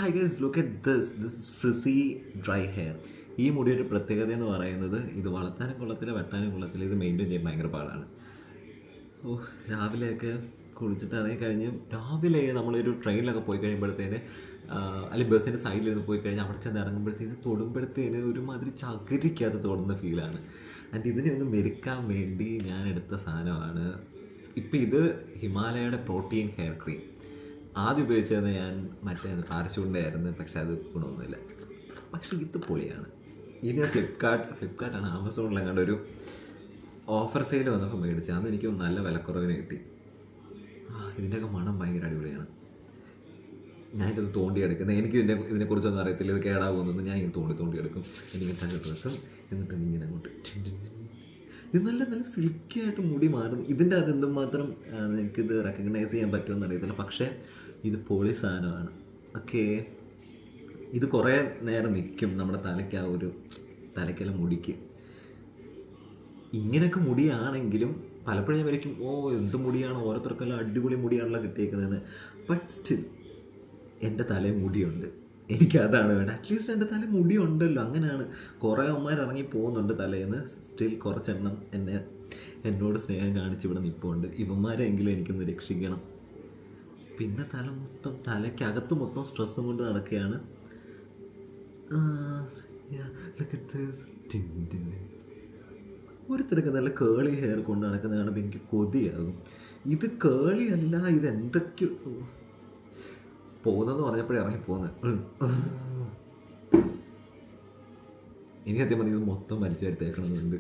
I guess look at this frizzy dry hair. ഈ മുടിയൊരു പ്രത്യേകത എന്ന് പറയുന്നത് ഇത് വളർത്താനും കൊള്ളത്തില്ല, വെട്ടാനും കൊള്ളത്തില്ല, ഇത് മെയിൻറ്റെയിൻ ചെയ്യാൻ ഭയങ്കര പാടാണ്. ഓ, രാവിലെയൊക്കെ കുളിച്ചിട്ട് ഇറങ്ങി കഴിഞ്ഞ് രാവിലെ നമ്മളൊരു ട്രെയിനിലൊക്കെ പോയി കഴിയുമ്പോഴത്തേന് അല്ലെങ്കിൽ ബസ്സിൻ്റെ സൈഡിലിരുന്ന് പോയി കഴിഞ്ഞാൽ അവിടെ ചെന്ന് ഇറങ്ങുമ്പോഴത്തേന് തൊടുമ്പോഴത്തേന് ഒരുമാതിരി ചകിരിക്കകത്ത് തൊടുന്ന ഫീലാണ്. ആൻഡ് ഇതിനെ ഒന്ന് മെരുക്കാൻ വേണ്ടി ഞാൻ എടുത്ത സാധനമാണ് ഇപ്പം ഇത് ഹിമാലയയുടെ പ്രോട്ടീൻ ഹെയർ ക്രീം. ആദ്യം ഉപയോഗിച്ചത് ഞാൻ മറ്റേ പാരച്ചൂട്ടിൻ്റെ ആയിരുന്നു, പക്ഷെ അത് ഗുണമൊന്നുമില്ല. പക്ഷേ ഇത് പൊളിയാണ്. ഇത് ഞാൻ ഫ്ലിപ്കാർട്ടാണ് ആമസോണിലെങ്ങാണ്ട് ഒരു ഓഫർ സെയിൽ വന്നപ്പോൾ മേടിച്ചത്. അന്ന് എനിക്ക് നല്ല വിലക്കുറവിന് കിട്ടി. ഇതിൻ്റെയൊക്കെ മണം ഭയങ്കര അടിപൊളിയാണ്. ഞാനിത് തോണ്ടിയെടുക്കുന്നത്, എനിക്ക് ഇതിനെക്കുറിച്ചൊന്നും അറിയത്തില്ല, ഇത് കേടാകുന്നത്. ഞാൻ ഇങ്ങനെ തോണ്ടിയെടുക്കും, എനിക്ക് തകർത്ത് വെക്കും, എന്നിട്ട് ഇങ്ങനെ അങ്ങോട്ട് ഇത് നല്ല നല്ല സിൽക്കി ആയിട്ട് മുടി മാറുന്നു. ഇതിൻ്റെ അത് എന്തുമാത്രം എനിക്കിത് റെക്കഗ്നൈസ് ചെയ്യാൻ പറ്റുമെന്ന് അറിയത്തില്ല, പക്ഷേ ഇത് പൊളി സാധനമാണ്. ഓക്കെ, ഇത് കുറേ നേരം നിൽക്കും നമ്മുടെ തലയ്ക്ക്, ആ ഒരു തലയ്ക്കെല്ലാം മുടിക്ക്. ഇങ്ങനെയൊക്കെ മുടിയാണെങ്കിലും പലപ്പോഴും ഞാൻ വരയ്ക്കും, എന്ത് മുടിയാണ്, ഓരോരുത്തർക്കെല്ലാം അടിപൊളി മുടിയാണല്ലോ കിട്ടിയേക്കുന്നതെന്ന്. ബട്ട് സ്റ്റിൽ എൻ്റെ തലയിൽ മുടിയുണ്ട്, എനിക്കതാണ് വേണ്ടത്. അറ്റ്ലീസ്റ്റ് എൻ്റെ തല മുടിയുണ്ടല്ലോ. അങ്ങനെയാണ് കുറേ അമ്മമാർ ഇറങ്ങി പോകുന്നുണ്ട് തലേന്ന്, സ്റ്റിൽ കുറച്ചെണ്ണം എന്നോട് സ്നേഹം കാണിച്ച് ഇവിടെ നിൽപ്പുണ്ട്. ഇവന്മാരെങ്കിലും എനിക്കൊന്ന് രക്ഷിക്കണം. പിന്നെ തലയ്ക്കകത്ത് മൊത്തം സ്ട്രെസ്സും കൊണ്ട് നടക്കുകയാണ്. ഒരുത്തരൊക്കെ നല്ല കേളി ഹെയർ കൊണ്ട് നടക്കുന്നത് കാണുമ്പോൾ എനിക്ക് കൊതിയാകും. ഇത് കേളി അല്ല, ഇത് എന്തൊക്കെയോ പോകുന്നതെന്ന് പറഞ്ഞപ്പോഴേ ഇറങ്ങിപ്പോകുന്നത്. ഇനി സത്യം പറഞ്ഞാൽ ഇത് മൊത്തം വലിച്ചു വരുത്തേക്കണമെന്നുണ്ട്.